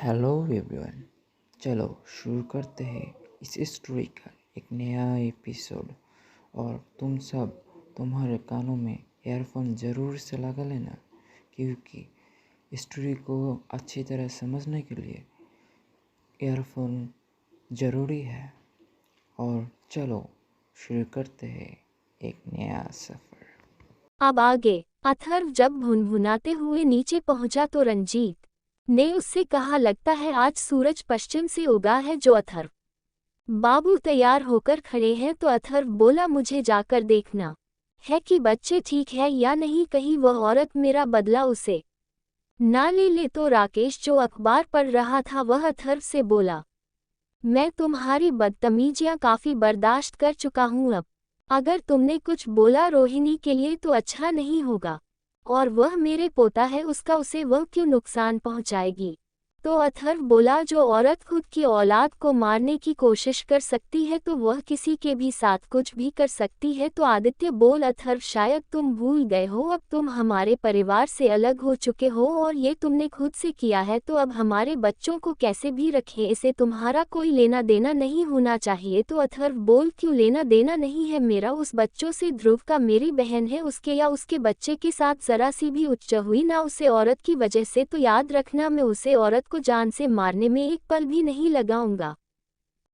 Hello everyone. चलो शुरू करते हैं इस स्टोरी का एक नया एपिसोड। और तुम सब तुम्हारे कानों में ईयरफोन ज़रूर से लगा लेना, क्योंकि स्टोरी को अच्छी तरह समझने के लिए ईयरफोन ज़रूरी है। और चलो शुरू करते हैं एक नया सफ़र। अब आगे अथर्व जब भुनभुनाते हुए नीचे पहुंचा तो रंजीत ने उससे कहा, लगता है आज सूरज पश्चिम से उगा है। जो अथर्व बाबू तैयार होकर खड़े हैं तो अथर्व बोला, मुझे जाकर देखना है कि बच्चे ठीक है या नहीं, कहीं वह औरत मेरा बदला उसे ना ले ले। तो राकेश जो अखबार पढ़ रहा था वह अथर्व से बोला, मैं तुम्हारी बदतमीजियां काफी बर्दाश्त कर चुका हूं, अब अगर तुमने कुछ बोला रोहिणी के लिए तो अच्छा नहीं होगा। और वह मेरे पोता है, उसका उसे वह क्यों नुकसान पहुंचाएगी। तो अथर्व बोला, जो औरत खुद की औलाद को मारने की कोशिश कर सकती है तो वह किसी के भी साथ कुछ भी कर सकती है। तो आदित्य बोल, अथर्व शायद तुम भूल गए हो, अब तुम हमारे परिवार से अलग हो चुके हो और ये तुमने खुद से किया है, तो अब हमारे बच्चों को कैसे भी रखें, इसे तुम्हारा कोई लेना देना नहीं होना चाहिए। तो अथर्व बोल, क्यों लेना देना नहीं है मेरा उस बच्चों से, ध्रुव का मेरी बहन है, उसके या उसके बच्चे के साथ जरा सी भी उच्च हुई ना उसे औरत की वजह से, तो याद रखना मैं उसे औरत को जान से मारने में एक पल भी नहीं लगाऊंगा।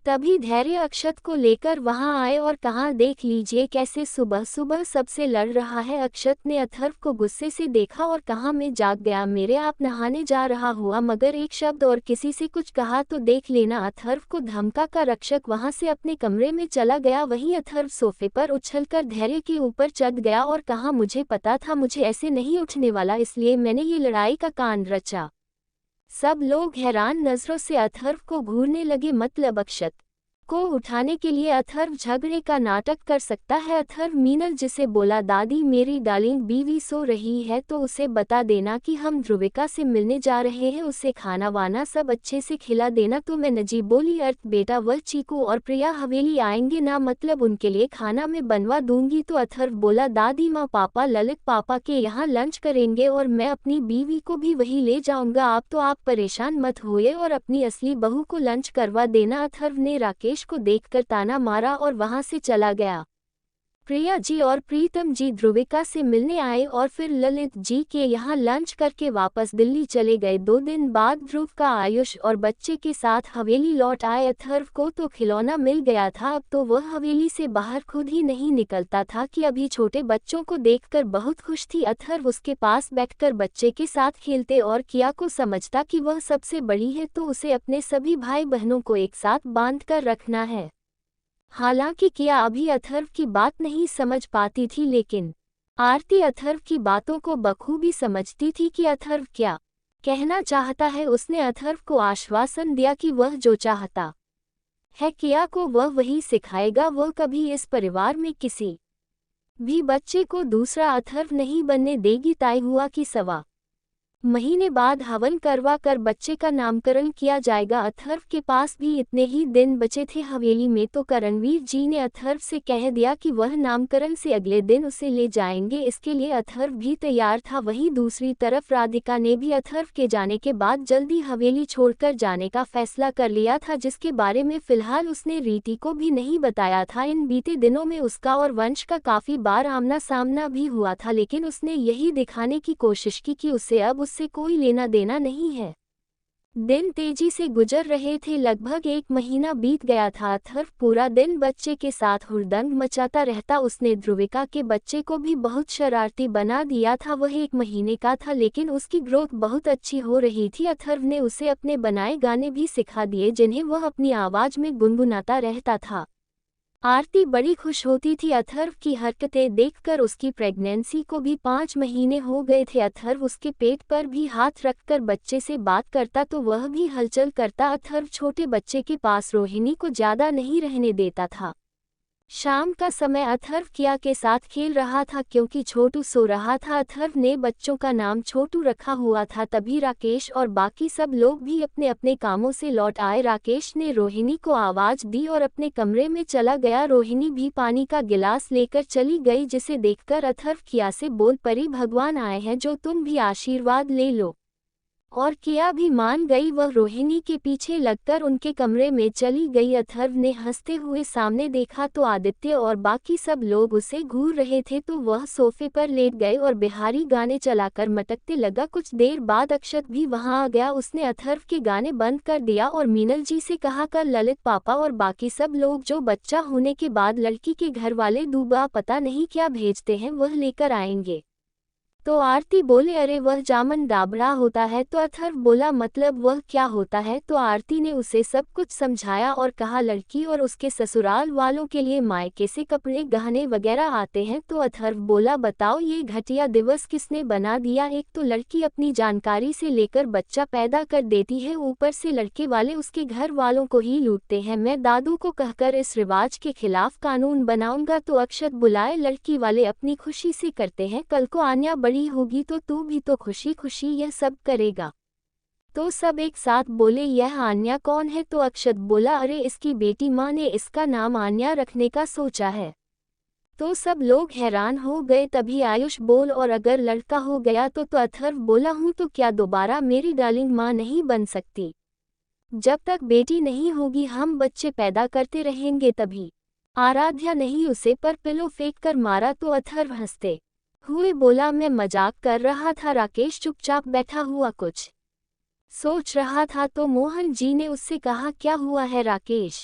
तभी धैर्य अक्षत को लेकर वहां आए और कहा, देख लीजिए कैसे सुबह सुबह सबसे लड़ रहा है। अक्षत ने अथर्व को गुस्से से देखा और कहा, मैं जाग गया, मेरे आप नहाने जा रहा हुआ मगर एक शब्द और किसी से कुछ कहा तो देख लेना। अथर्व को धमका का रक्षक वहां से अपने कमरे में चला गया। वहीं अथर्व सोफे पर उछलकर धैर्य के ऊपर चढ़ गया और कहा, मुझे पता था मुझे ऐसे नहीं उठने वाला, इसलिए मैंने ये लड़ाई का कांड रचा। सब लोग हैरान नजरों से अथर्व को घूरने लगे, मतलब अक्षत को उठाने के लिए अथर्व झगड़े का नाटक कर सकता है। अथर्व मीनल जिसे बोला, दादी मेरी डार्लिंग बीवी सो रही है तो उसे बता देना कि हम ध्रुविका से मिलने जा रहे हैं, उसे खाना वाना सब अच्छे से खिला देना। तो मैं नजी बोली, अर्थ बेटा वह चीकू और प्रिया हवेली आएंगे ना, मतलब उनके लिए खाना मैं बनवा दूंगी। तो अथर्व बोला, दादी माँ पापा ललित पापा के यहाँ लंच करेंगे और मैं अपनी बीवी को भी वही ले जाऊंगा, आप परेशान मत होइए और अपनी असली बहू को लंच करवा देना। अथर्व ने राकेश को देखकर ताना मारा और वहां से चला गया। प्रिया जी और प्रीतम जी ध्रुविका से मिलने आए और फिर ललित जी के यहाँ लंच करके वापस दिल्ली चले गए। 2 दिन बाद ध्रुव का आयुष और बच्चे के साथ हवेली लौट आए। अथर्व को तो खिलौना मिल गया था, अब तो वह हवेली से बाहर खुद ही नहीं निकलता था कि अभी छोटे बच्चों को देखकर बहुत खुश थी। अथर्व उसके पास बैठकर बच्चे के साथ खेलते और किया को समझता कि वह सबसे बड़ी है तो उसे अपने सभी भाई बहनों को एक साथ बांध कर रखना है। हालांकि किया अभी अथर्व की बात नहीं समझ पाती थी, लेकिन आरती अथर्व की बातों को बखूबी समझती थी कि अथर्व क्या कहना चाहता है। उसने अथर्व को आश्वासन दिया कि वह जो चाहता है किया को वह वही सिखाएगा, वह कभी इस परिवार में किसी भी बच्चे को दूसरा अथर्व नहीं बनने देगी। तय हुआ कि 1.25 महीने बाद हवन करवा कर बच्चे का नामकरण किया जाएगा। अथर्व के पास भी इतने ही दिन बचे थे हवेली में, तो करणवीर जी ने अथर्व से कह दिया कि वह नामकरण से अगले दिन उसे ले जाएंगे। इसके लिए अथर्व भी तैयार था। वहीं दूसरी तरफ राधिका ने भी अथर्व के जाने के बाद जल्दी हवेली छोड़कर जाने का फैसला कर लिया था, जिसके बारे में फिलहाल उसने रीति को भी नहीं बताया था। इन बीते दिनों में उसका और वंश का काफी बार आमना सामना भी हुआ था, लेकिन उसने यही दिखाने की कोशिश की कि उसे अब उससे कोई लेना देना नहीं है। दिन तेजी से गुजर रहे थे, लगभग 1 महीना बीत गया था। अथर्व पूरा दिन बच्चे के साथ हुड़दंग मचाता रहता। उसने ध्रुविका के बच्चे को भी बहुत शरारती बना दिया था। वह 1 महीने का था लेकिन उसकी ग्रोथ बहुत अच्छी हो रही थी। अथर्व ने उसे अपने बनाए गाने भी सिखा दिए, जिन्हें वह अपनी आवाज में गुनगुनाता रहता था। आरती बड़ी खुश होती थी अथर्व की हरकतें देखकर। उसकी प्रेगनेंसी को भी 5 महीने हो गए थे। अथर्व उसके पेट पर भी हाथ रखकर बच्चे से बात करता तो वह भी हलचल करता। अथर्व छोटे बच्चे के पास रोहिणी को ज्यादा नहीं रहने देता था। शाम का समय अथर्व किया के साथ खेल रहा था क्योंकि छोटू सो रहा था। अथर्व ने बच्चों का नाम छोटू रखा हुआ था। तभी राकेश और बाकी सब लोग भी अपने अपने कामों से लौट आए। राकेश ने रोहिणी को आवाज दी और अपने कमरे में चला गया। रोहिणी भी पानी का गिलास लेकर चली गई, जिसे देखकर अथर्व किया से बोल पड़ी, भगवान आए हैं जो तुम भी आशीर्वाद ले लो। और किया भी मान गई। वह रोहिणी के पीछे लगकर उनके कमरे में चली गई। अथर्व ने हंसते हुए सामने देखा तो आदित्य और बाकी सब लोग उसे घूर रहे थे, तो वह सोफे पर लेट गए और बिहारी गाने चलाकर मटकते लगा। कुछ देर बाद अक्षत भी वहां आ गया। उसने अथर्व के गाने बंद कर दिया और मीनल जी से कहा, कल ललित पापा और बाकी सब लोग जो बच्चा होने के बाद लड़की के घर वाले दूबा पता नहीं क्या भेजते हैं वह लेकर आएंगे। तो आरती बोले, अरे वह जामन डाबरा होता है। तो अथर्व बोला, मतलब वह क्या होता है। तो आरती ने उसे सब कुछ समझाया और कहा, लड़की और उसके ससुराल वालों के लिए मायके से कपड़े गहने वगैरह आते हैं। तो अथर्व बोला, बताओ ये घटिया दिवस किसने बना दिया। एक तो लड़की अपनी जानकारी से लेकर बच्चा पैदा कर देती है, ऊपर से लड़के वाले उसके घर वालों को ही लूटते हैं। मैं दादू को कहकर इस रिवाज के खिलाफ कानून बनाऊंगा। तो अक्षत बुलाए, लड़की वाले अपनी खुशी से करते हैं, कल को आन्या बड़ी होगी तो तू भी तो खुशी खुशी यह सब करेगा। तो सब एक साथ बोले, यह आन्या कौन है। तो अक्षत बोला, अरे इसकी बेटी, माँ ने इसका नाम आन्या रखने का सोचा है। तो सब लोग हैरान हो गए। तभी आयुष बोल, और अगर लड़का हो गया तो अथर्व बोला, हूँ तो क्या दोबारा मेरी डार्लिंग माँ नहीं बन सकती। जब तक बेटी नहीं होगी हम बच्चे पैदा करते रहेंगे। तभी आराध्या नहीं उसे पर पिलो फेंक कर मारा। तो अथर्व हंसते हुए बोला, मैं मजाक कर रहा था। राकेश चुपचाप बैठा हुआ कुछ सोच रहा था। तो मोहन जी ने उससे कहा, क्या हुआ है राकेश।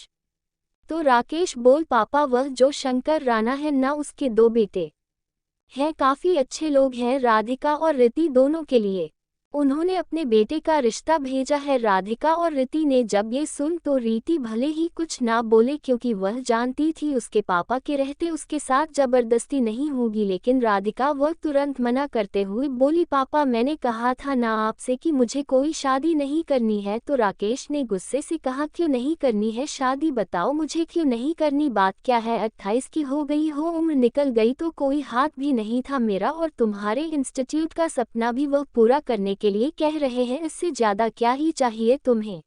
तो राकेश बोल, पापा वह जो शंकर राणा है ना, उसके दो बेटे हैं, काफी अच्छे लोग हैं, राधिका और रीति दोनों के लिए उन्होंने अपने बेटे का रिश्ता भेजा है। राधिका और रीति ने जब ये सुन तो रीति भले ही कुछ ना बोले, क्योंकि वह जानती थी उसके पापा के रहते उसके साथ जबरदस्ती नहीं होगी। लेकिन राधिका वह तुरंत मना करते हुए बोली, पापा मैंने कहा था ना आपसे कि मुझे कोई शादी नहीं करनी है। तो राकेश ने गुस्से से कहा, क्यों नहीं करनी है शादी, बताओ मुझे क्यों नहीं करनी। बात क्या है, 28 की हो गई हो, उम्र निकल गई तो कोई हाथ भी नहीं था मेरा, और तुम्हारे इंस्टीट्यूट का सपना भी वह पूरा करने के लिए कह रहे हैं, इससे ज्यादा क्या ही चाहिए तुम्हें।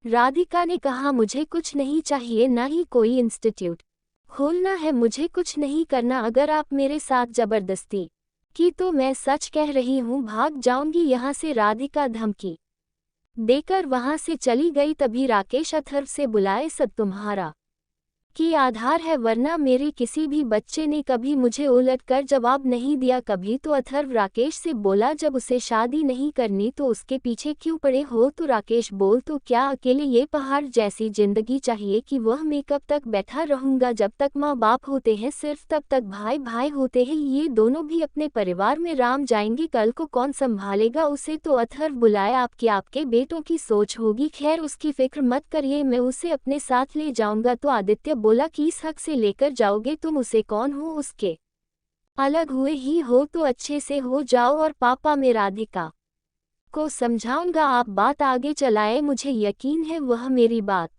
राधिका ने कहा, मुझे कुछ नहीं चाहिए, ना ही कोई इंस्टीट्यूट खोलना है, मुझे कुछ नहीं करना। अगर आप मेरे साथ जबरदस्ती की तो मैं सच कह रही हूँ भाग जाऊंगी यहाँ से। राधिका धमकी देकर वहां से चली गई। तभी राकेश अथर्व से बुलाए, सब तुम्हारा की आधार है, वरना मेरे किसी भी बच्चे ने कभी मुझे उलट कर जवाब नहीं दिया कभी। तो अथर्व राकेश से बोला, जब उसे शादी नहीं करनी तो उसके पीछे क्यों पड़े हो। तो राकेश बोल, तो क्या अकेले ये पहाड़ जैसी जिंदगी चाहिए कि वह मैं कब तक बैठा रहूंगा। जब तक माँ बाप होते हैं सिर्फ तब तक भाई भाई होते हैं, ये दोनों भी अपने परिवार में राम जाएंगे, कल को कौन संभालेगा उसे। तो अथर्व बुलाया, आपके बेटों की सोच होगी, खैर उसकी फिक्र मत करिए, मैं उसे अपने साथ ले जाऊंगा। तो आदित्य बोला, किस हक से लेकर जाओगे तुम उसे, कौन हो उसके, अलग हुए ही हो तो अच्छे से हो जाओ, और पापा मैं राधिका को समझाऊंगा, आप बात आगे चलाए, मुझे यकीन है वह मेरी बात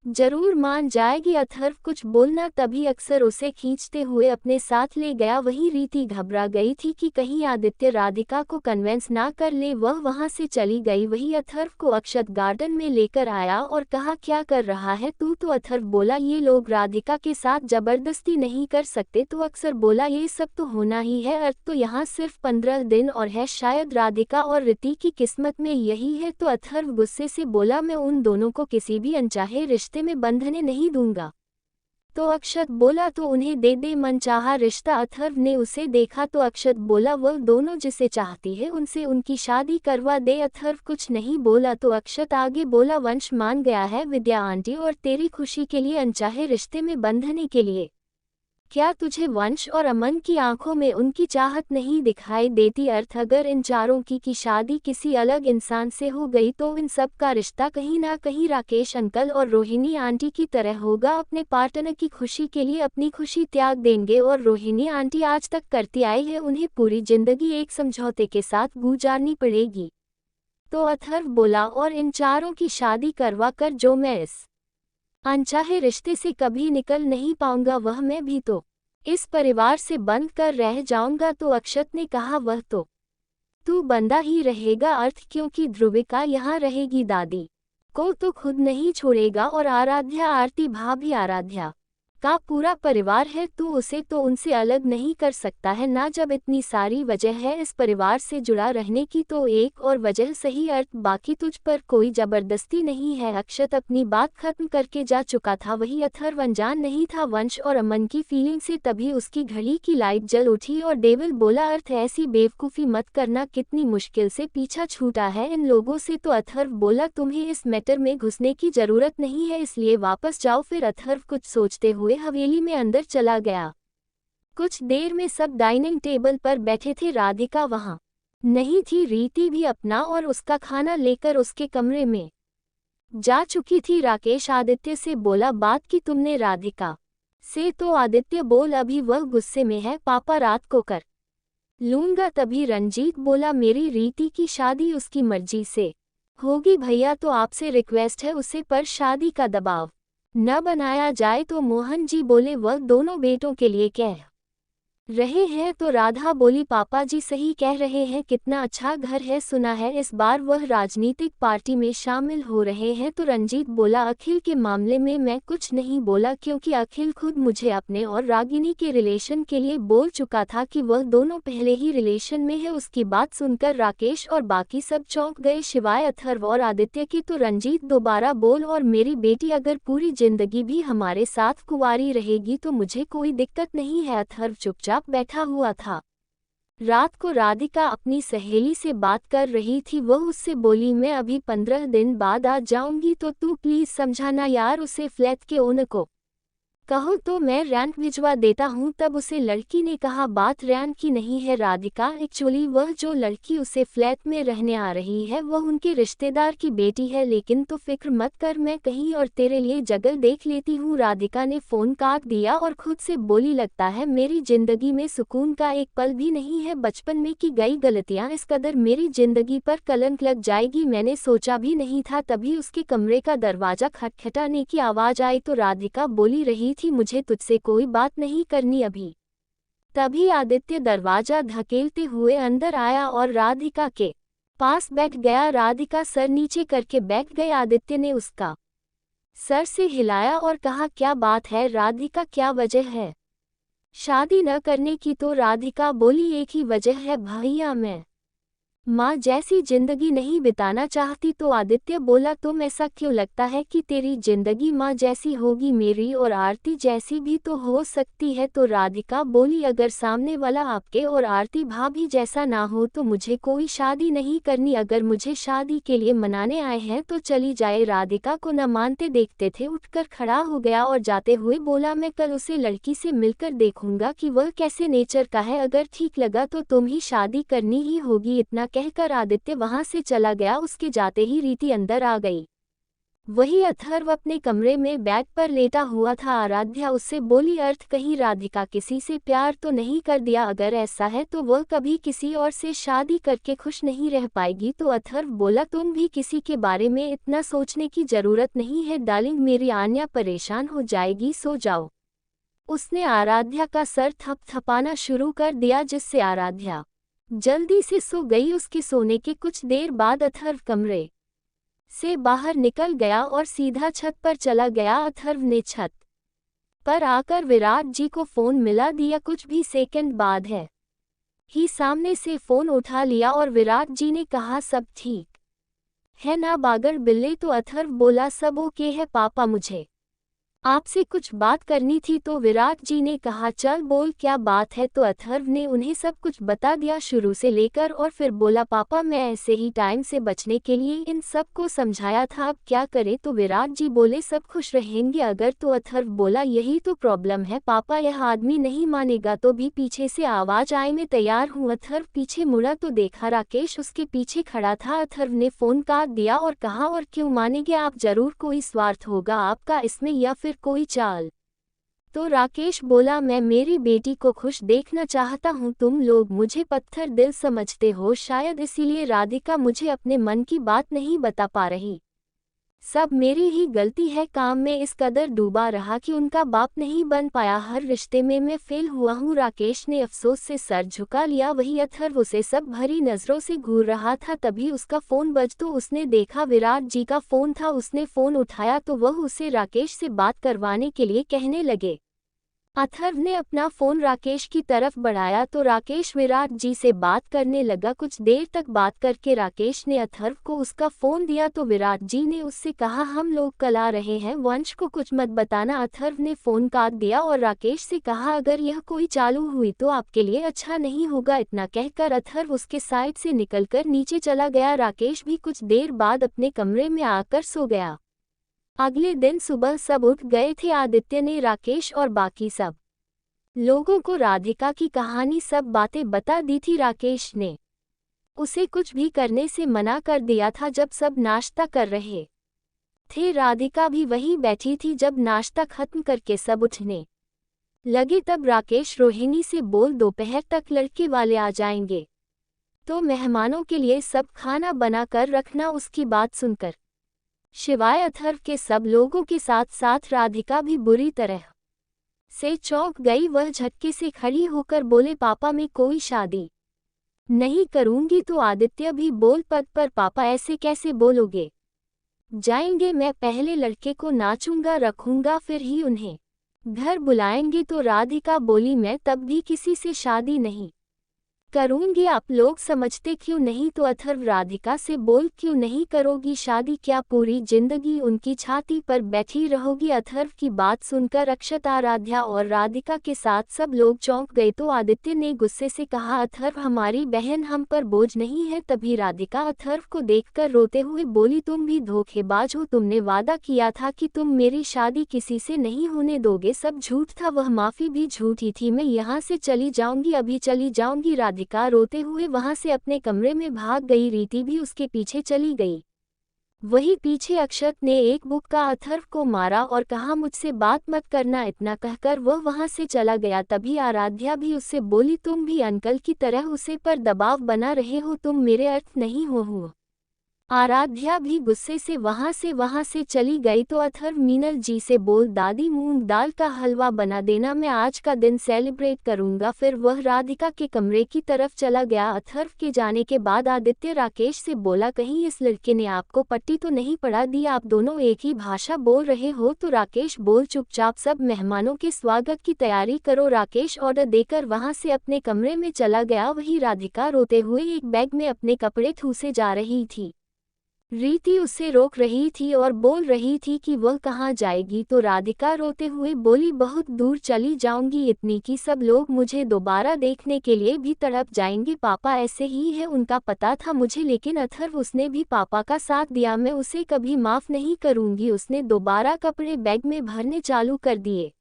जरूर मान जाएगी। अथर्व कुछ बोलना तभी अक्सर उसे खींचते हुए अपने साथ ले गया। वहीं रीति घबरा गई थी कि कहीं आदित्य राधिका को कन्वेंस ना कर ले, वह वहां से चली गई। वही अथर्व को अक्षत गार्डन में लेकर आया और कहा, क्या कर रहा है तू। तो अथर्व बोला, ये लोग राधिका के साथ जबरदस्ती नहीं कर सकते। तो अक्सर बोला, ये सब तो होना ही है, अर्थ तो यहाँ सिर्फ 15 दिन और है, शायद राधिका और रीति की किस्मत में यही है। तो अथर्व गुस्से से बोला, मैं उन दोनों को किसी भी अनचाहे रिश्ते में बंधने नहीं दूंगा। तो अक्षत बोला, तो उन्हें दे दे मनचाहा रिश्ता। अथर्व ने उसे देखा तो अक्षत बोला, वह दोनों जिसे चाहती है उनसे उनकी शादी करवा दे। अथर्व कुछ नहीं बोला तो अक्षत आगे बोला, वंश मान गया है विद्या आंटी और तेरी खुशी के लिए अनचाहे रिश्ते में बंधने के लिए। क्या तुझे वंश और अमन की आंखों में उनकी चाहत नहीं दिखाई देती। अर्थ अगर इन चारों की शादी किसी अलग इंसान से हो गई तो इन सब का रिश्ता कहीं ना कहीं राकेश अंकल और रोहिणी आंटी की तरह होगा। अपने पार्टनर की खुशी के लिए अपनी खुशी त्याग देंगे, और रोहिणी आंटी आज तक करती आई है, उन्हें पूरी जिंदगी एक समझौते के साथ गुजारनी पड़ेगी। तो अथर्व बोला, और इन चारों की शादी करवा कर जो मैं इस अनचाहे रिश्ते से कभी निकल नहीं पाऊंगा, वह मैं भी तो इस परिवार से बंद कर रह जाऊंगा। तो अक्षत ने कहा, वह तो तू बंदा ही रहेगा, अर्थ क्योंकि ध्रुविका यहाँ रहेगी, दादी को तो खुद नहीं छोड़ेगा। और आराध्या, आरती भाभी, आराध्या का पूरा परिवार है, तू उसे तो उनसे अलग नहीं कर सकता है ना। जब इतनी सारी वजह है इस परिवार से जुड़ा रहने की तो एक और वजह सही अर्थ, बाकी तुझ पर कोई जबरदस्ती नहीं है। अक्षत अपनी बात खत्म करके जा चुका था, वही अथर्व अनजान नहीं था वंश और अमन की फीलिंग से। तभी उसकी घड़ी की लाइट जल उठी और डेविल बोला, अर्थ ऐसी बेवकूफ़ी मत करना, कितनी मुश्किल से पीछा छूटा है इन लोगों से। तो अथर्व बोला, तुम्हें इस मैटर में घुसने की जरूरत नहीं है, इसलिए वापस जाओ। फिर अथर्व कुछ सोचते हुए हवेली में अंदर चला गया। कुछ देर में सब डाइनिंग टेबल पर बैठे थे। राधिका वहां नहीं थी, रीति भी अपना और उसका खाना लेकर उसके कमरे में जा चुकी थी। राकेश आदित्य से बोला, बात की तुमने राधिका से? तो आदित्य बोल, अभी वह गुस्से में है, पापा रात को कर लूंगा। तभी रंजीत बोला, मेरी रीति की शादी उसकी मर्जी से होगी भैया, तो आपसे रिक्वेस्ट है उसे पर शादी का दबाव न बनाया जाए। तो मोहन जी बोले, वह दोनों बेटों के लिए कह रहे हैं। तो राधा बोली, पापा जी सही कह रहे हैं, कितना अच्छा घर है, सुना है इस बार वह राजनीतिक पार्टी में शामिल हो रहे हैं। तो रंजीत बोला, अखिल के मामले में मैं कुछ नहीं बोला, क्योंकि अखिल खुद मुझे अपने और रागिनी के रिलेशन के लिए बोल चुका था कि वह दोनों पहले ही रिलेशन में है। उसकी बात सुनकर राकेश और बाकी सब चौंक गए, शिवाय अथर्व और आदित्य की। तो रंजीत दोबारा बोल, और मेरी बेटी अगर पूरी जिंदगी भी हमारे साथ कुंवारी रहेगी तो मुझे कोई दिक्कत नहीं है। अथर्व चुपचाप बैठा हुआ था। रात को राधिका अपनी सहेली से बात कर रही थी। वह उससे बोली, मैं अभी 15 दिन बाद आ जाऊंगी, तो तू प्लीज समझाना यार उसे, फ्लैट के ओनर को कहो तो मैं रैंक भिजवा देता हूँ। तब उसे लड़की ने कहा, बात रैंक की नहीं है राधिका, एक्चुअली वह जो लड़की उसे फ्लैट में रहने आ रही है वह उनके रिश्तेदार की बेटी है। लेकिन तो फिक्र मत कर, मैं कहीं और तेरे लिए जगह देख लेती हूँ। राधिका ने फोन काट दिया और खुद से बोली, लगता है मेरी जिंदगी में सुकून का एक पल भी नहीं है। बचपन में की गई गलतियाँ इस कदर मेरी जिंदगी पर कलंक लग जाएगी, मैंने सोचा भी नहीं था। तभी उसके कमरे का दरवाजा खटखटाने की आवाज आई। तो राधिका बोली रही थी, मुझे तुझसे कोई बात नहीं करनी अभी। तभी आदित्य दरवाजा धकेलते हुए अंदर आया और राधिका के पास बैठ गया। राधिका सर नीचे करके बैठ गई। आदित्य ने उसका सर से हिलाया और कहा, क्या बात है राधिका, क्या वजह है शादी न करने की? तो राधिका बोली, एक ही वजह है भैया, मैं माँ जैसी जिंदगी नहीं बिताना चाहती। तो आदित्य बोला, तुम ऐसा क्यों? लगता है कि तेरी जिंदगी माँ जैसी होगी, मेरी और आरती जैसी भी तो हो सकती है। तो राधिका बोली, अगर सामने वाला आपके और आरती भाभी जैसा ना हो तो मुझे कोई शादी नहीं करनी। अगर मुझे शादी के लिए मनाने आए हैं तो चली जाए। राधिका को न मानते देखते थे उठकर खड़ा हो गया और जाते हुए बोला, मैं कल उसे लड़की से मिलकर देखूंगा कि वह कैसे नेचर का है, अगर ठीक लगा तो तुम ही शादी करनी ही होगी। इतना कहकर आदित्य वहां से चला गया। उसके जाते ही रीति अंदर आ गई। वही अथर्व अपने कमरे में बेड पर लेटा हुआ था। आराध्या उससे बोली, अर्थ कहीं राधिका किसी से प्यार तो नहीं कर दिया? अगर ऐसा है तो वह कभी किसी और से शादी करके खुश नहीं रह पाएगी। तो अथर्व बोला, तुम भी किसी के बारे में इतना सोचने की जरूरत नहीं है डार्लिंग, मेरी आन्या परेशान हो जाएगी, सो जाओ। उसने आराध्या का सर थपथपाना शुरू कर दिया, जिससे आराध्या जल्दी से सो गई। उसके सोने के कुछ देर बाद अथर्व कमरे से बाहर निकल गया और सीधा छत पर चला गया। अथर्व ने छत पर आकर विराट जी को फोन मिला दिया। कुछ भी सेकंड बाद ही सामने से फोन उठा लिया और विराट जी ने कहा, सब ठीक है ना बागर बिल्ले? तो अथर्व बोला, सब ओके है पापा, मुझे आपसे कुछ बात करनी थी। तो विराट जी ने कहा, चल बोल क्या बात है? तो अथर्व ने उन्हें सब कुछ बता दिया शुरू से लेकर, और फिर बोला, पापा मैं ऐसे ही टाइम से बचने के लिए इन सब को समझाया था, अब क्या करें? तो विराट जी बोले, सब खुश रहेंगे अगर। तो अथर्व बोला, यही तो प्रॉब्लम है पापा, यह आदमी नहीं मानेगा। तो भी पीछे से आवाज आई, मैं तैयार हूँ। अथर्व पीछे मुड़ा तो देखा राकेश उसके पीछे खड़ा था। अथर्व ने फोन काट दिया और कहा, और क्यों मानेंगे आप? जरूर कोई स्वार्थ होगा आपका इसमें, या फिर कोई चाल। तो राकेश बोला, मैं मेरी बेटी को खुश देखना चाहता हूँ, तुम लोग मुझे पत्थर दिल समझते हो शायद, इसीलिए राधिका मुझे अपने मन की बात नहीं बता पा रही। सब मेरी ही गलती है, काम में इस कदर डूबा रहा कि उनका बाप नहीं बन पाया, हर रिश्ते में मैं फेल हुआ हूँ। राकेश ने अफसोस से सर झुका लिया। वही अथर्व उसे सब भरी नजरों से घूर रहा था। तभी उसका फोन बज तो उसने देखा विराट जी का फोन था। उसने फोन उठाया तो वह उसे राकेश से बात करवाने के लिए कहने लगे, अथर्व ने अपना फोन राकेश की तरफ बढ़ाया तो राकेश विराट जी से बात करने लगा। कुछ देर तक बात करके राकेश ने अथर्व को उसका फोन दिया तो विराट जी ने उससे कहा हम लोग कल आ रहे हैं, वंश को कुछ मत बताना। अथर्व ने फोन काट दिया और राकेश से कहा अगर यह कोई चालू हुई तो आपके लिए अच्छा नहीं होगा। इतना कहकर अथर्व उसके साइड से निकलकर नीचे चला गया। राकेश भी कुछ देर बाद अपने कमरे में आकर सो गया। अगले दिन सुबह सब उठ गए थे। आदित्य ने राकेश और बाकी सब लोगों को राधिका की कहानी सब बातें बता दी थी। राकेश ने उसे कुछ भी करने से मना कर दिया था जब सब नाश्ता कर रहे थे। राधिका भी वहीं बैठी थी। जब नाश्ता खत्म करके सब उठने लगे तब राकेश रोहिणी से बोल दोपहर तक लड़के वाले आ जाएंगे तो मेहमानों के लिए सब खाना बना कर रखना। उसकी बात सुनकर शिवाय अथर्व के सब लोगों के साथ साथ राधिका भी बुरी तरह से चौंक गई। वह झटके से खड़ी होकर बोले पापा मैं कोई शादी नहीं करूंगी। तो आदित्य भी बोल पद पर पापा ऐसे कैसे बोलोगे, जाएंगे मैं पहले लड़के को नाचूंगा रखूंगा फिर ही उन्हें घर बुलाएंगे। तो राधिका बोली मैं तब भी किसी से शादी नहीं करूंगी, आप लोग समझते क्यों नहीं। तो अथर्व राधिका से बोल क्यों नहीं करोगी शादी, क्या पूरी जिंदगी उनकी छाती पर बैठी रहोगी। अथर्व की बात सुनकर अक्षत, आराध्या और राधिका के साथ सब लोग चौंक गए। तो आदित्य ने गुस्से से कहा अथर्व हमारी बहन हम पर बोझ नहीं है। तभी राधिका अथर्व को देखकर रोते हुए बोली तुम भी धोखेबाज हो, तुमने वादा किया था कि तुम मेरी शादी किसी से नहीं होने दोगे, सब झूठ था, वह माफी भी झूठी थी। मैं यहाँ से चली जाऊंगी, अभी चली जाऊंगी। राधिका रोते हुए वहां से अपने कमरे में भाग गई। रीति भी उसके पीछे चली गई। वहीं पीछे अक्षत ने एक बुक्का अथर्व को मारा और कहा मुझसे बात मत करना। इतना कहकर वह वहां से चला गया। तभी आराध्या भी उससे बोली तुम भी अंकल की तरह उसे पर दबाव बना रहे हो, तुम मेरे अर्थ नहीं हो। आराध्या भी गुस्से से वहां से चली गई। तो अथर्व मीनल जी से बोल दादी मूंग दाल का हलवा बना देना, मैं आज का दिन सेलिब्रेट करूंगा। फिर वह राधिका के कमरे की तरफ चला गया। अथर्व के जाने के बाद आदित्य राकेश से बोला कहीं इस लड़के ने आपको पट्टी तो नहीं पढ़ा दी, आप दोनों एक ही भाषा बोल रहे हो। तो राकेश बोल चुपचाप सब मेहमानों के स्वागत की तैयारी करो। राकेश ऑर्डर देकर वहां से अपने कमरे में चला गया। वहीं राधिका रोते हुए एक बैग में अपने कपड़े ठूसे जा रही थी। रीति उसे रोक रही थी और बोल रही थी कि वह कहाँ जाएगी। तो राधिका रोते हुए बोली बहुत दूर चली जाऊंगी, इतनी कि सब लोग मुझे दोबारा देखने के लिए भी तड़प जाएंगे। पापा ऐसे ही है, उनका पता था मुझे, लेकिन अथर्व उसने भी पापा का साथ दिया, मैं उसे कभी माफ नहीं करूंगी। उसने दोबारा कपड़े बैग में भरने चालू कर दिए।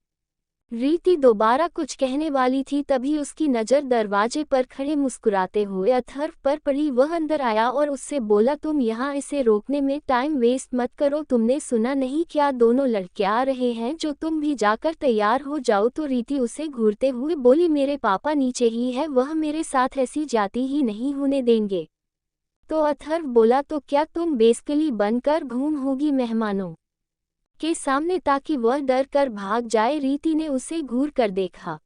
रीति दोबारा कुछ कहने वाली थी तभी उसकी नज़र दरवाजे पर खड़े मुस्कुराते हुए अथर्व पर पड़ी। वह अंदर आया और उससे बोला तुम यहाँ इसे रोकने में टाइम वेस्ट मत करो, तुमने सुना नहीं क्या दोनों लड़के आ रहे हैं, जो तुम भी जाकर तैयार हो जाओ। तो रीति उसे घूरते हुए बोली मेरे पापा नीचे ही है, वह मेरे साथ ऐसी जाती ही नहीं होने देंगे। तो अथर्व बोला तो क्या तुम बेसिकली बनकर घूम होगी मेहमानों के सामने ताकि वह डर कर भाग जाए। रीति ने उसे घूर कर देखा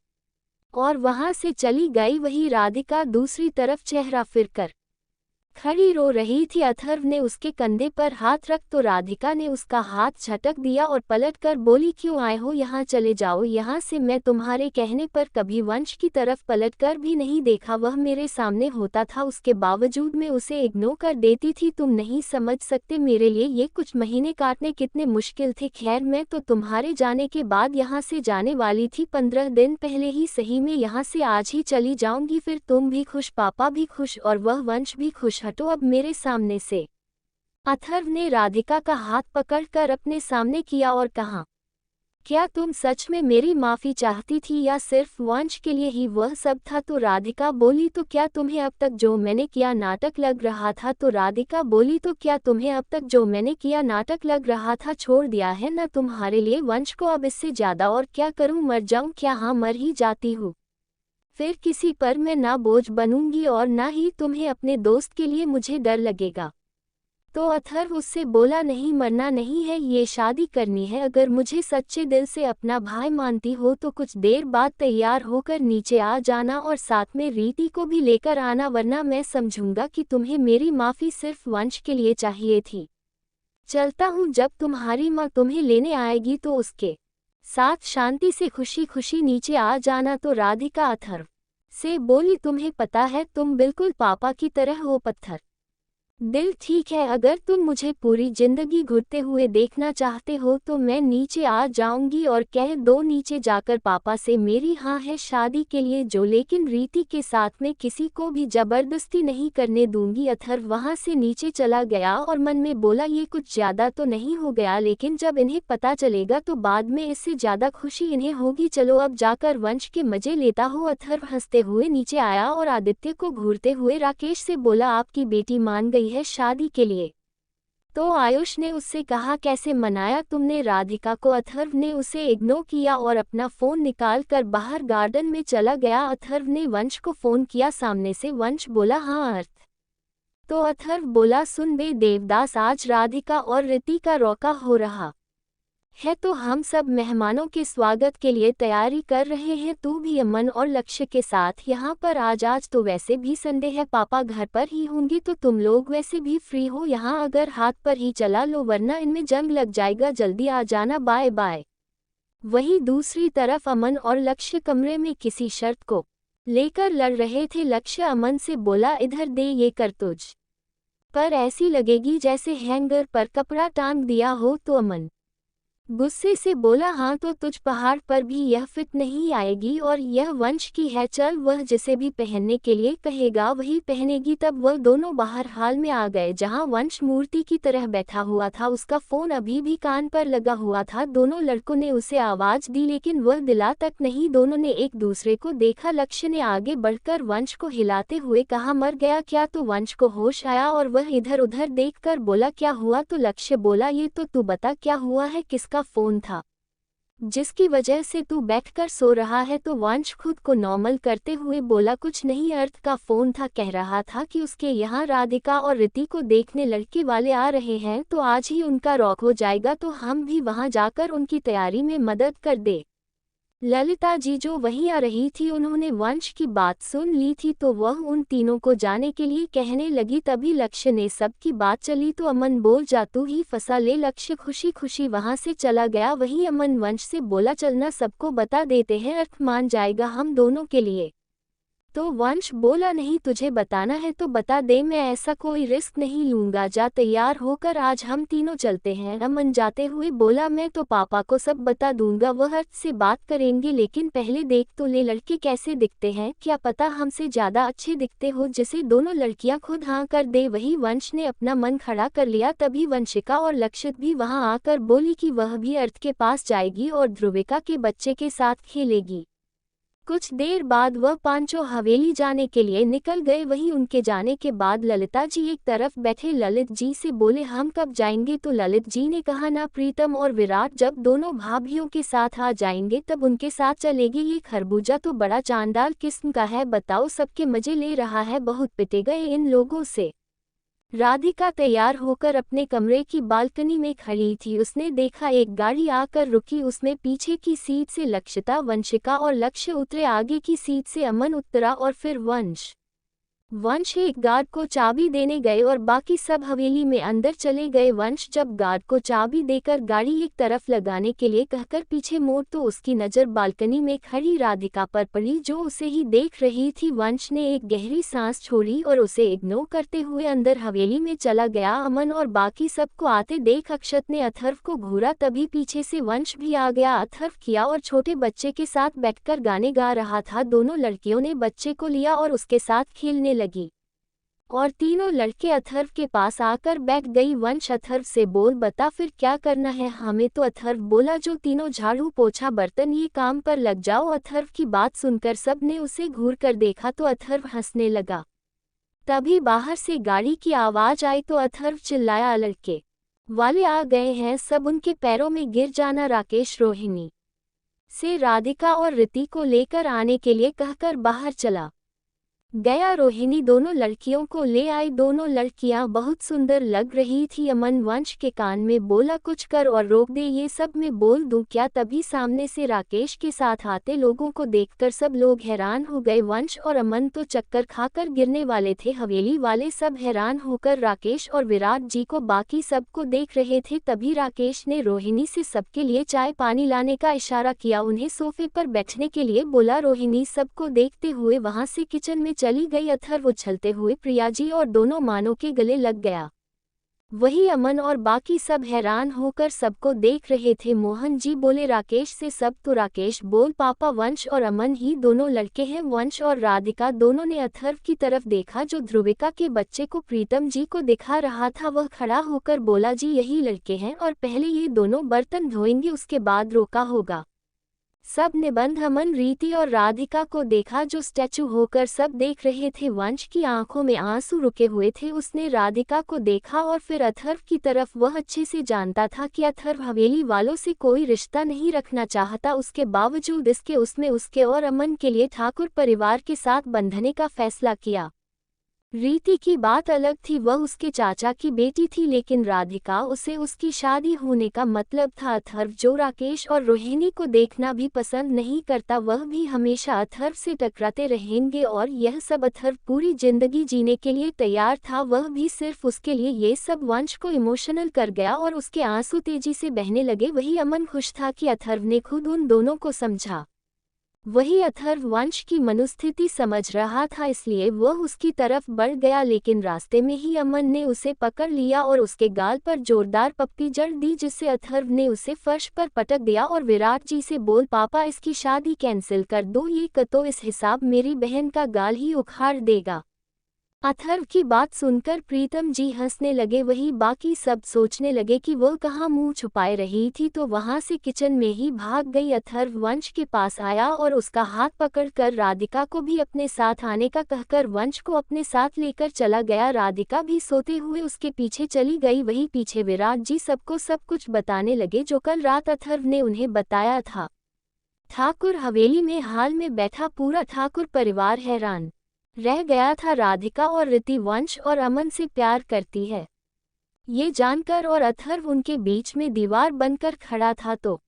और वहां से चली गई। वही राधिका दूसरी तरफ चेहरा फिरकर खड़ी रो रही थी। अथर्व ने उसके कंधे पर हाथ रख तो राधिका ने उसका हाथ झटक दिया और पलटकर बोली क्यों आए हो, यहाँ चले जाओ यहाँ से। मैं तुम्हारे कहने पर कभी वंश की तरफ पलटकर भी नहीं देखा, वह मेरे सामने होता था, उसके बावजूद मैं उसे इग्नोर कर देती थी। तुम नहीं समझ सकते, मेरे लिए ये कुछ महीने काटने कितने मुश्किल थे। खैर मैं तो तुम्हारे जाने के बाद यहाँ से जाने वाली थी, 15 दिन पहले ही सही में यहाँ से आज ही चली जाऊंगी, फिर तुम भी खुश, पापा भी खुश और वह वंश भी खुश, हटो अब मेरे सामने से। अथर्व ने राधिका का हाथ पकड़कर अपने सामने किया और कहा क्या तुम सच में मेरी माफ़ी चाहती थी या सिर्फ वंश के लिए ही वह सब था। तो राधिका बोली तो क्या तुम्हें अब तक जो मैंने किया नाटक लग रहा था। तो राधिका बोली तो क्या तुम्हें अब तक जो मैंने किया नाटक लग रहा था छोड़ दिया है ना तुम्हारे लिए वंश को, अब इससे ज़्यादा और क्या करूं, मर जाऊं क्या। हाँ मर ही जाती हूँ, फिर किसी पर मैं ना बोझ बनूंगी और ना ही तुम्हें, अपने दोस्त के लिए मुझे डर लगेगा। तो अथर्व उससे बोला नहीं मरना नहीं है, ये शादी करनी है। अगर मुझे सच्चे दिल से अपना भाई मानती हो तो कुछ देर बाद तैयार होकर नीचे आ जाना और साथ में रीति को भी लेकर आना, वरना मैं समझूंगा कि तुम्हें मेरी माफ़ी सिर्फ वंश के लिए चाहिए थी। चलता हूँ, जब तुम्हारी माँ तुम्हें लेने आएगी तो उसके साथ शांति से खुशी खुशी नीचे आ जाना। तो राधिका अथर्व से बोली, तुम्हें पता है तुम बिल्कुल पापा की तरह हो पत्थर दिल। ठीक है, अगर तुम मुझे पूरी जिंदगी घुटते हुए देखना चाहते हो तो मैं नीचे आ जाऊंगी और कह दो नीचे जाकर पापा से मेरी हाँ है शादी के लिए जो, लेकिन रीति के साथ में किसी को भी जबरदस्ती नहीं करने दूंगी। अथर्व वहां से नीचे चला गया और मन में बोला, ये कुछ ज्यादा तो नहीं हो गया, लेकिन जब इन्हें पता चलेगा तो बाद में इससे ज्यादा खुशी इन्हें होगी। चलो अब जाकर वंश के मजे लेता हूँ। अथर्व हंसते हुए नीचे आया और आदित्य को घूरते हुए राकेश से बोला, आपकी बेटी मान गई है शादी के लिए। तो आयुष ने उससे कहा, कैसे मनाया तुमने राधिका को? अथर्व ने उसे इग्नोर किया और अपना फोन निकाल कर बाहर गार्डन में चला गया। अथर्व ने वंश को फोन किया सामने से। वंश बोला, हाँ अर्थ। तो अथर्व बोला, सुन बे देवदास, आज राधिका और रीति का रोका हो रहा है तो हम सब मेहमानों के स्वागत के लिए तैयारी कर रहे हैं। तू भी अमन और लक्ष्य के साथ यहाँ पर आज तो वैसे भी संडे है, पापा घर पर ही होंगे तो तुम लोग वैसे भी फ्री हो यहाँ, अगर हाथ पर ही चला लो वरना इनमें जंग लग जाएगा, जल्दी आ जाना, बाय बाय। वहीं दूसरी तरफ अमन और लक्ष्य कमरे में किसी शर्त को लेकर लड़ रहे थे। लक्ष्य अमन से बोला, इधर दे, ये कर तुझ पर ऐसी लगेगी जैसे हैंगर पर कपड़ा टांग दिया हो। तो अमन गुस्से से बोला, हाँ तो तुझ पहाड़ पर भी यह फिट नहीं आएगी और यह वंश की है, चल वह जिसे भी पहनने के लिए कहेगा वही पहनेगी। तब वह दोनों बाहर हाल में आ गए जहाँ वंश मूर्ति की तरह बैठा हुआ था। उसका फोन अभी भी कान पर लगा हुआ था। दोनों लड़कों ने उसे आवाज दी लेकिन वह दिला तक नहीं। दोनों ने एक दूसरे को देखा। लक्ष्य ने आगे बढ़कर वंश को हिलाते हुए कहा, मर गया क्या? तो वंश को होश आया और वह इधर उधर देखकर बोला, क्या हुआ? तो लक्ष्य बोला, ये तो तू बता क्या हुआ है, किसका फोन था जिसकी वजह से तू बैठकर सो रहा है? तो वंश खुद को नॉर्मल करते हुए बोला, कुछ नहीं, अर्थ का फोन था, कह रहा था कि उसके यहाँ राधिका और रीति को देखने लड़के वाले आ रहे हैं तो आज ही उनका रॉक हो जाएगा, तो हम भी वहां जाकर उनकी तैयारी में मदद कर दे। ललिता जी जो वहीं आ रही थी उन्होंने वंश की बात सुन ली थी तो वह उन तीनों को जाने के लिए कहने लगी। तभी लक्ष्य ने सबकी बात चली तो अमन बोल, जा तू ही फंसा ले। लक्ष्य खुशी खुशी वहां से चला गया। वहीं अमन वंश से बोला, चलना सबको बता देते हैं, अर्थ मान जाएगा हम दोनों के लिए। तो वंश बोला, नहीं तुझे बताना है तो बता दे, मैं ऐसा कोई रिस्क नहीं लूंगा, जा तैयार होकर आज हम तीनों चलते हैं। अमन जाते हुए बोला, मैं तो पापा को सब बता दूंगा, वह अर्थ से बात करेंगे, लेकिन पहले देख तो ले लड़के कैसे दिखते हैं, क्या पता हमसे ज्यादा अच्छे दिखते हो। जिसे दोनों लड़कियां खुद हाँ कर दे। वही वंश ने अपना मन खड़ा कर लिया। तभी वंशिका और लक्षित भी वहां आकर बोली कि वह भी अर्थ के पास जाएगी और ध्रुविका के बच्चे के साथ खेलेगी। कुछ देर बाद वह पांचों हवेली जाने के लिए निकल गए। वहीं उनके जाने के बाद ललिता जी एक तरफ बैठे ललित जी से बोले, हम कब जाएंगे? तो ललित जी ने कहा, ना प्रीतम और विराट जब दोनों भाभियों के साथ आ जाएंगे तब उनके साथ चलेगी। ये खरबूजा तो बड़ा चांदार किस्म का है, बताओ सबके मजे ले रहा है, बहुत पिटे गए इन लोगों से। राधिका तैयार होकर अपने कमरे की बालकनी में खड़ी थी। उसने देखा एक गाड़ी आकर रुकी, उसमें पीछे की सीट से लक्षिता, वंशिका और लक्ष्य उतरे, आगे की सीट से अमन उतरा और फिर वंश एक गार्ड को चाबी देने गए और बाकी सब हवेली में अंदर चले गए। वंश जब गार्ड को चाबी देकर गाड़ी एक तरफ लगाने के लिए कहकर पीछे मोड़ तो उसकी नज़र बालकनी में खड़ी राधिका पर पड़ी जो उसे ही देख रही थी। वंश ने एक गहरी सांस छोड़ी और उसे इग्नोर करते हुए अंदर हवेली में चला गया। अमन और बाकी सबको आते देख अक्षत ने अथर्व को घूरा, तभी पीछे से वंश भी आ गया। अथर्व किया और छोटे बच्चे के साथ बैठकर गाने गा रहा था। दोनों लड़कियों ने बच्चे को लिया और उसके साथ खेलने लगी और तीनों लड़के अथर्व के पास आकर बैठ गई। वंश अथर्व से बोल, बता फिर क्या करना है हमें? तो अथर्व बोला, जो तीनों झाड़ू पोछा बर्तन ये काम पर लग जाओ। अथर्व की बात सुनकर सब ने उसे घूर कर देखा तो अथर्व हंसने लगा। तभी बाहर से गाड़ी की आवाज आई तो अथर्व चिल्लाया, लड़के वाले आ गए हैं, सब उनके पैरों में गिर जाना। राकेश रोहिणी से राधिका और रीति को लेकर आने के लिए कहकर बाहर चला गया। रोहिणी दोनों लड़कियों को ले आई। दोनों लड़कियां बहुत सुंदर लग रही थी। अमन वंश के कान में बोला, कुछ कर और रोक दे, ये सब मैं बोल दूं क्या? तभी सामने से राकेश के साथ आते लोगों को देखकर सब लोग हैरान हो गए। वंश और अमन तो चक्कर खाकर गिरने वाले थे। हवेली वाले सब हैरान होकर राकेश और विराट जी को, बाकी सबको देख रहे थे। तभी राकेश ने रोहिणी से सबके लिए चाय पानी लाने का इशारा किया। उन्हें सोफे पर बैठने के लिए बोला। रोहिणी सबको देखते हुए वहां से किचन में चली गई। अथर्व उछलते हुए प्रियाजी और दोनों मानों के गले लग गया। वही अमन और बाकी सब हैरान होकर सबको देख रहे थे। मोहन जी बोले राकेश से, सब तो राकेश बोल पापा वंश और अमन ही दोनों लड़के हैं। वंश और राधिका दोनों ने अथर्व की तरफ देखा जो ध्रुविका के बच्चे को प्रीतम जी को दिखा रहा था। वह खड़ा होकर बोला, जी यही लड़के हैं और पहले ये दोनों बर्तन धोएंगे उसके बाद रोका होगा। सब ने बंद अमन, रीति और राधिका को देखा जो स्टैचू होकर सब देख रहे थे। वंश की आंखों में आंसू रुके हुए थे। उसने राधिका को देखा और फिर अथर्व की तरफ। वह अच्छे से जानता था कि अथर्व हवेली वालों से कोई रिश्ता नहीं रखना चाहता। उसके बावजूद इसके उसने उसके और अमन के लिए ठाकुर परिवार के साथ बंधने का फैसला किया। रीति की बात अलग थी, वह उसके चाचा की बेटी थी, लेकिन राधिका उसे उसकी शादी होने का मतलब था। अथर्व जो राकेश और रोहिणी को देखना भी पसंद नहीं करता, वह भी हमेशा अथर्व से टकराते रहेंगे और यह सब अथर्व पूरी जिंदगी जीने के लिए तैयार था। वह भी सिर्फ उसके लिए। ये सब वंश को इमोशनल कर गया और उसके आंसू तेजी से बहने लगे। वही अमन खुश था कि अथर्व ने खुद उन दोनों को समझा। वही अथर्व वंश की मनोस्थिति समझ रहा था, इसलिए वह उसकी तरफ बढ़ गया, लेकिन रास्ते में ही अमन ने उसे पकड़ लिया और उसके गाल पर जोरदार पप्पी जड़ दी, जिससे अथर्व ने उसे फर्श पर पटक दिया और विराट जी से बोल, पापा इसकी शादी कैंसिल कर दो, ये कतो इस हिसाब मेरी बहन का गाल ही उखाड़ देगा। अथर्व की बात सुनकर प्रीतम जी हंसने लगे। वही बाकी सब सोचने लगे कि वह कहाँ मुंह छुपाए रही थी, तो वहां से किचन में ही भाग गई। अथर्व वंश के पास आया और उसका हाथ पकड़कर राधिका को भी अपने साथ आने का कहकर वंश को अपने साथ लेकर चला गया। राधिका भी सोते हुए उसके पीछे चली गई। वही पीछे विराट जी सबको सब कुछ बताने लगे जो कल रात अथर्व ने उन्हें बताया था। ठाकुर हवेली में हाल में बैठा पूरा ठाकुर परिवार हैरान रह गया था। राधिका और रीति वंश और अमन से प्यार करती है ये जानकर, और अथर्व उनके बीच में दीवार बनकर खड़ा था। तो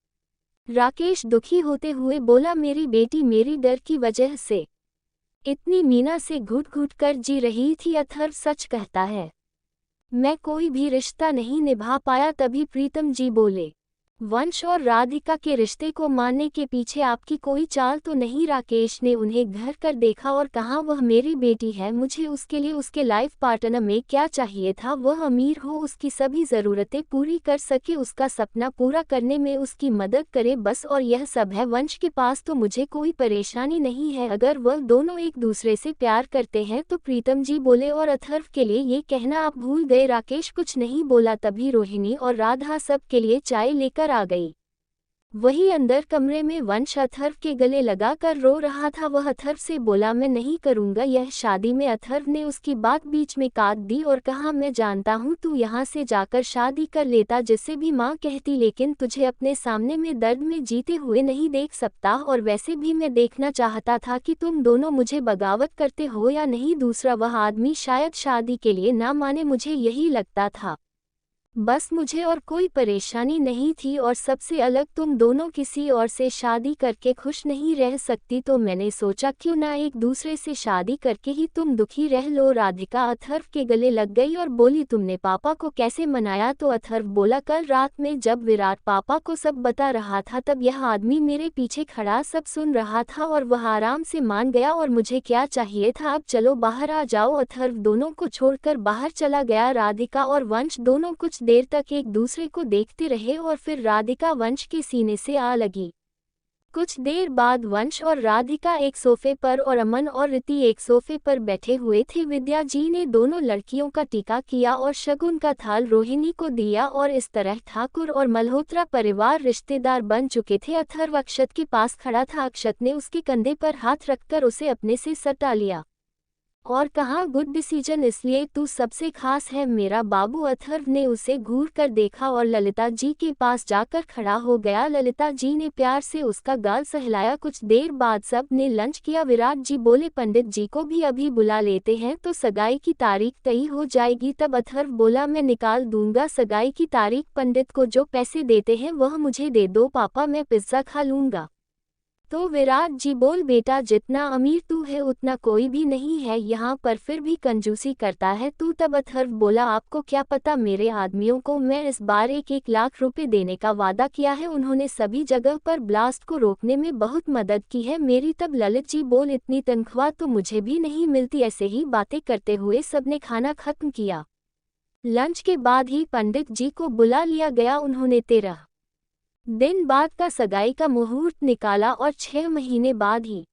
राकेश दुखी होते हुए बोला, मेरी बेटी मेरी डर की वजह से इतनी मीना से घुट घुट कर जी रही थी। अथर्व सच कहता है, मैं कोई भी रिश्ता नहीं निभा पाया। तभी प्रीतम जी बोले, वंश और राधिका के रिश्ते को मानने के पीछे आपकी कोई चाल तो नहीं? राकेश ने उन्हें घर कर देखा और कहा, वह मेरी बेटी है, मुझे उसके लिए उसके लाइफ पार्टनर में क्या चाहिए था? वह अमीर हो, उसकी सभी ज़रूरतें पूरी कर सके, उसका सपना पूरा करने में उसकी मदद करे, बस, और यह सब है। वंश के पास तो मुझे कोई परेशानी नहीं है अगर वह दोनों एक दूसरे से प्यार करते हैं तो। प्रीतम जी बोले, और अथर्व के लिए ये कहना आप भूल गए? राकेश कुछ नहीं बोला। तभी रोहिणी और राधा सब के लिए चाय लेकर आ गई। वही अंदर कमरे में वंश अथर्व के गले लगाकर रो रहा था। वह अथर्व से बोला, मैं नहीं करूंगा यह शादी में। अथर्व ने उसकी बात बीच में काट दी और कहा, मैं जानता हूँ तू यहाँ से जाकर शादी कर लेता, जिससे भी माँ कहती, लेकिन तुझे अपने सामने में दर्द में जीते हुए नहीं देख सकता, और वैसे भी मैं देखना चाहता था कि तुम दोनों मुझे बगावत करते हो या नहीं। दूसरा वह आदमी शायद शादी के लिए ना माने, मुझे यही लगता था। बस मुझे और कोई परेशानी नहीं थी, और सबसे अलग तुम दोनों किसी और से शादी करके खुश नहीं रह सकती, तो मैंने सोचा क्यों ना एक दूसरे से शादी करके ही तुम दुखी रह लो। राधिका अथर्व के गले लग गई और बोली, तुमने पापा को कैसे मनाया? तो अथर्व बोला, कल रात में जब विराट पापा को सब बता रहा था तब यह आदमी मेरे पीछे खड़ा सब सुन रहा था और वह आराम से मान गया, और मुझे क्या चाहिए था? अब चलो बाहर आ जाओ। अथर्व दोनों को छोड़कर बाहर चला गया। राधिका और वंश दोनों कुछ देर तक एक दूसरे को देखते रहे और फिर राधिका वंश के सीने से आ लगी। कुछ देर बाद वंश और राधिका एक सोफे पर और अमन और रीति एक सोफे पर बैठे हुए थे। विद्या जी ने दोनों लड़कियों का टीका किया और शगुन का थाल रोहिणी को दिया, और इस तरह ठाकुर और मल्होत्रा परिवार रिश्तेदार बन चुके थे। अथर्व अक्षत के पास खड़ा था। अक्षत ने उसके कंधे पर हाथ रखकर उसे अपने से सटा लिया। और कहा, गुड डिसीजन, इसलिए तू सबसे खास है मेरा बाबू। अथर्व ने उसे घूर कर देखा और ललिता जी के पास जाकर खड़ा हो गया। ललिता जी ने प्यार से उसका गाल सहलाया। कुछ देर बाद सब ने लंच किया। विराट जी बोले, पंडित जी को भी अभी बुला लेते हैं तो सगाई की तारीख तय हो जाएगी। तब अथर्व बोला, मैं निकाल दूंगा सगाई की तारीख, पंडित को जो पैसे देते हैं वह मुझे दे दो पापा, मैं पिज्जा खा लूंगा। तो विराट जी बोल, बेटा जितना अमीर तू है उतना कोई भी नहीं है यहाँ पर, फिर भी कंजूसी करता है तू। तब अथर्व बोला, आपको क्या पता, मेरे आदमियों को मैं इस बार 1-1 लाख रुपए देने का वादा किया है। उन्होंने सभी जगह पर ब्लास्ट को रोकने में बहुत मदद की है मेरी। तब ललित जी बोल, इतनी तनख्वाह तो मुझे भी नहीं मिलती। ऐसे ही बातें करते हुए सबने खाना खत्म किया। लंच के बाद ही पंडित जी को बुला लिया गया। उन्होंने 13 दिन बाद का सगाई का मुहूर्त निकाला और 6 महीने बाद ही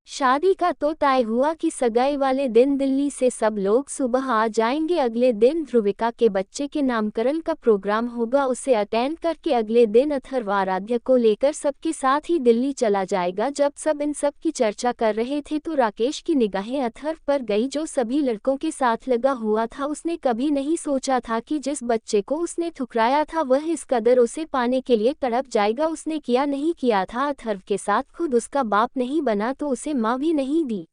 शादी का तो तय हुआ कि सगाई वाले दिन दिल्ली से सब लोग सुबह आ जाएंगे। अगले दिन ध्रुविका के बच्चे के नामकरण का प्रोग्राम होगा, उसे अटेंड करके अगले दिन अथर्व आराध्या को लेकर सबके साथ ही दिल्ली चला जाएगा। जब सब इन सब की चर्चा कर रहे थे तो राकेश की निगाहें अथर्व पर गई, जो सभी लड़कों के साथ लगा हुआ था। उसने कभी नहीं सोचा था कि जिस बच्चे को उसने ठुकराया था वह इस कदर उसे पाने के लिए तड़प जाएगा। उसने किया नहीं किया था अथर्व के साथ, खुद उसका बाप नहीं बना तो उसे माँ भी नहीं दी।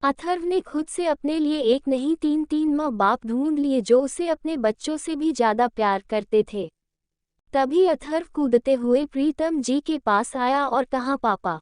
अथर्व ने खुद से अपने लिए एक नहीं 3 माँ बाप ढूंढ लिए जो उसे अपने बच्चों से भी ज्यादा प्यार करते थे। तभी अथर्व कूदते हुए प्रीतम जी के पास आया और कहा, पापा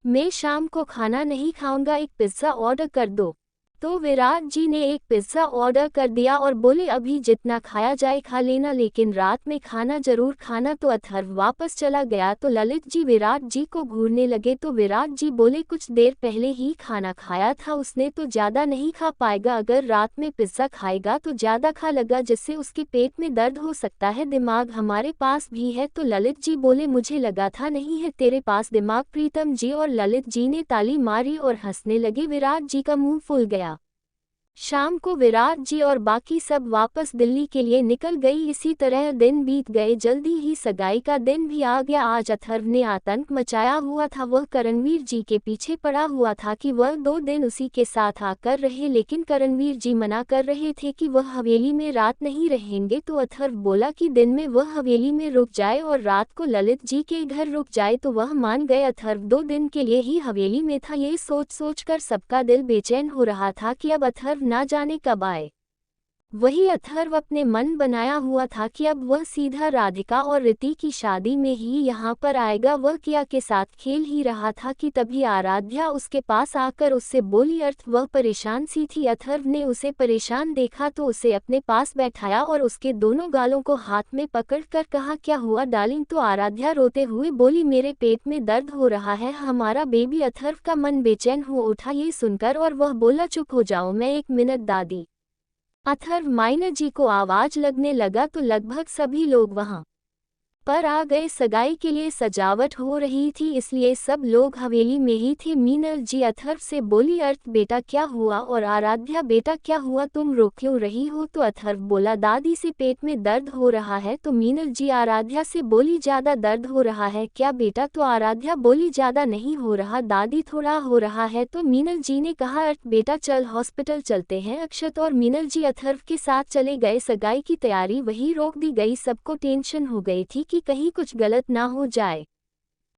मैं शाम को खाना नहीं खाऊंगा, एक पिज्ज़ा ऑर्डर कर दो। तो विराट जी ने एक पिज्ज़ा ऑर्डर कर दिया और बोले, अभी जितना खाया जाए खा लेना, लेकिन रात में खाना जरूर खाना। तो अथर्व वापस चला गया तो ललित जी विराट जी को घूरने लगे। तो विराट जी बोले, कुछ देर पहले ही खाना खाया था उसने, तो ज़्यादा नहीं खा पाएगा। अगर रात में पिज्ज़ा खाएगा तो ज़्यादा खा लगा, जिससे उसके पेट में दर्द हो सकता है। दिमाग हमारे पास भी है। तो ललित जी बोले, मुझे लगा था नहीं है तेरे पास दिमाग। प्रीतम जी और ललित जी ने ताली मारी और हंसने लगे। विराट जी का मुंह फूल गया। शाम को विराट जी और बाकी सब वापस दिल्ली के लिए निकल गई। इसी तरह दिन बीत गए। जल्दी ही सगाई का दिन भी आ गया। आज अथर्व ने आतंक मचाया हुआ था। वह करणवीर जी के पीछे पड़ा हुआ था कि वह 2 दिन उसी के साथ आकर रहे, लेकिन करणवीर जी मना कर रहे थे कि वह हवेली में रात नहीं रहेंगे। तो अथर्व बोला कि दिन में वह हवेली में रुक जाए और रात को ललित जी के घर रुक जाए, तो वह मान गए। अथर्व 2 दिन के लिए ही हवेली में था। ये सोच सोच कर सबका दिल बेचैन हो रहा था कि अब अथर्व ना जाने कब आए। वही अथर्व अपने मन बनाया हुआ था कि अब वह सीधा राधिका और रिति की शादी में ही यहाँ पर आएगा। वह किया के साथ खेल ही रहा था कि तभी आराध्या उसके पास आकर उससे बोली, अर्थ वह परेशान सी थी। अथर्व ने उसे परेशान देखा तो उसे अपने पास बैठाया और उसके दोनों गालों को हाथ में पकड़कर कहा, क्या हुआ डार्लिंग? तो आराध्या रोते हुए बोली, मेरे पेट में दर्द हो रहा है, हमारा बेबी। अथर्व का मन बेचैन हो उठा ये सुनकर और वह बोला, चुप हो जाओ, मैं 1 मिनट दादी। अथर्व माइनर जी को आवाज लगने लगा तो लगभग सभी लोग वहां पर आ गए। सगाई के लिए सजावट हो रही थी, इसलिए सब लोग हवेली में ही थे। मीनल जी अथर्व से बोली, अर्थ बेटा क्या हुआ? और आराध्या, बेटा क्या हुआ, तुम रो क्यों रही हो? तो अथर्व बोला, दादी से पेट में दर्द हो रहा है। तो मीनल जी आराध्या से बोली, ज्यादा दर्द हो रहा है क्या बेटा? तो आराध्या बोली, ज्यादा नहीं हो रहा दादी, थोड़ा हो रहा है। तो मीनल जी ने कहा, अर्थ बेटा चल हॉस्पिटल चलते हैं। अक्षत और मीनल जी अथर्व के साथ चले गए। सगाई की तैयारी वहीं रोक दी गई। सबको टेंशन हो गई थी कि कहीं कुछ गलत ना हो जाए।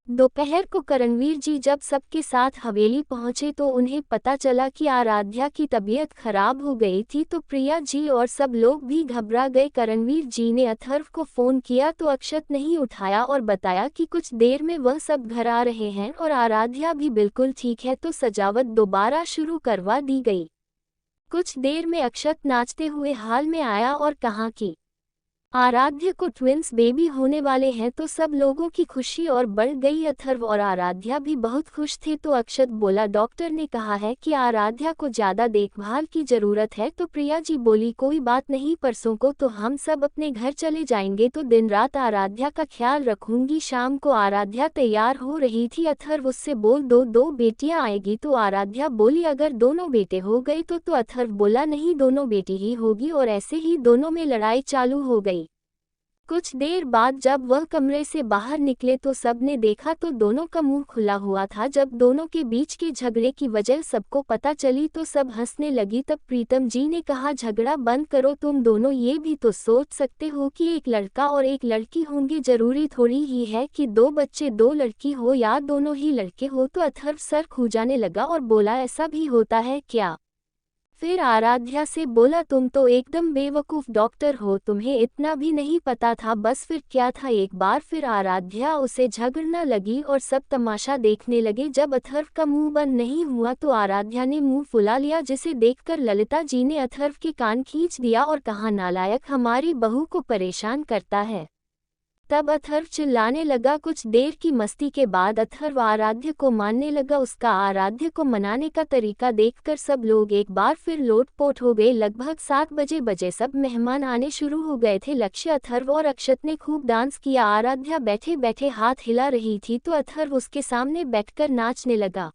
दोपहर को करणवीर जी जब सबके साथ हवेली पहुंचे तो उन्हें पता चला कि आराध्या की तबीयत खराब हो गई थी। तो प्रिया जी और सब लोग भी घबरा गए। करणवीर जी ने अथर्व को फोन किया तो अक्षत नहीं उठाया और बताया कि कुछ देर में वह सब घर आ रहे हैं और आराध्या भी बिल्कुल ठीक है। तो सजावट दोबारा शुरू करवा दी गई। कुछ देर में अक्षत नाचते हुए हाल में आया और कहा कि आराध्या को ट्विंस बेबी होने वाले हैं। तो सब लोगों की खुशी और बढ़ गई। अथर्व और आराध्या भी बहुत खुश थे। तो अक्षत बोला, डॉक्टर ने कहा है कि आराध्या को ज्यादा देखभाल की जरूरत है। तो प्रिया जी बोली, कोई बात नहीं, परसों को तो हम सब अपने घर चले जाएंगे, तो दिन रात आराध्या का ख्याल रखूंगी। शाम को आराध्या तैयार हो रही थी। अथर्व उससे बोल, दो बेटियां आएगी। तो आराध्या बोली, अगर दोनों बेटे हो गए तो अथर्व बोला, नहीं, दोनों बेटी ही होगी। और ऐसे ही दोनों में लड़ाई चालू हो गई। कुछ देर बाद जब वह कमरे से बाहर निकले तो सबने देखा तो दोनों का मुंह खुला हुआ था। जब दोनों के बीच के झगड़े की वजह सबको पता चली तो सब हंसने लगी। तब प्रीतम जी ने कहा, झगड़ा बंद करो, तुम दोनों ये भी तो सोच सकते हो कि एक लड़का और एक लड़की होंगे, जरूरी थोड़ी ही है कि दो बच्चे दो लड़की हो या दोनों ही लड़के हो। तो अथर्व सर खुजाने लगा और बोला, ऐसा भी होता है क्या? फिर आराध्या से बोला, तुम तो एकदम बेवकूफ़ डॉक्टर हो, तुम्हें इतना भी नहीं पता था। बस फिर क्या था एक बार फिर आराध्या उसे झगड़ना लगी और सब तमाशा देखने लगे। जब अथर्व का मुंह बंद नहीं हुआ तो आराध्या ने मुंह फुला लिया, जिसे देखकर ललिता जी ने अथर्व के कान खींच दिया और कहा, नालायक, हमारी बहू को परेशान करता है। तब अथर्व चिल्लाने लगा। कुछ देर की मस्ती के बाद अथर्व आराध्य को मानने लगा। उसका आराध्य को मनाने का तरीका देखकर सब लोग एक बार फिर लोटपोट हो गए। लगभग 7 बजे सब मेहमान आने शुरू हो गए थे। लक्ष्य, अथर्व और अक्षत ने खूब डांस किया। आराध्या बैठे बैठे हाथ हिला रही थी तो अथर्व उसके सामने बैठकर नाचने लगा।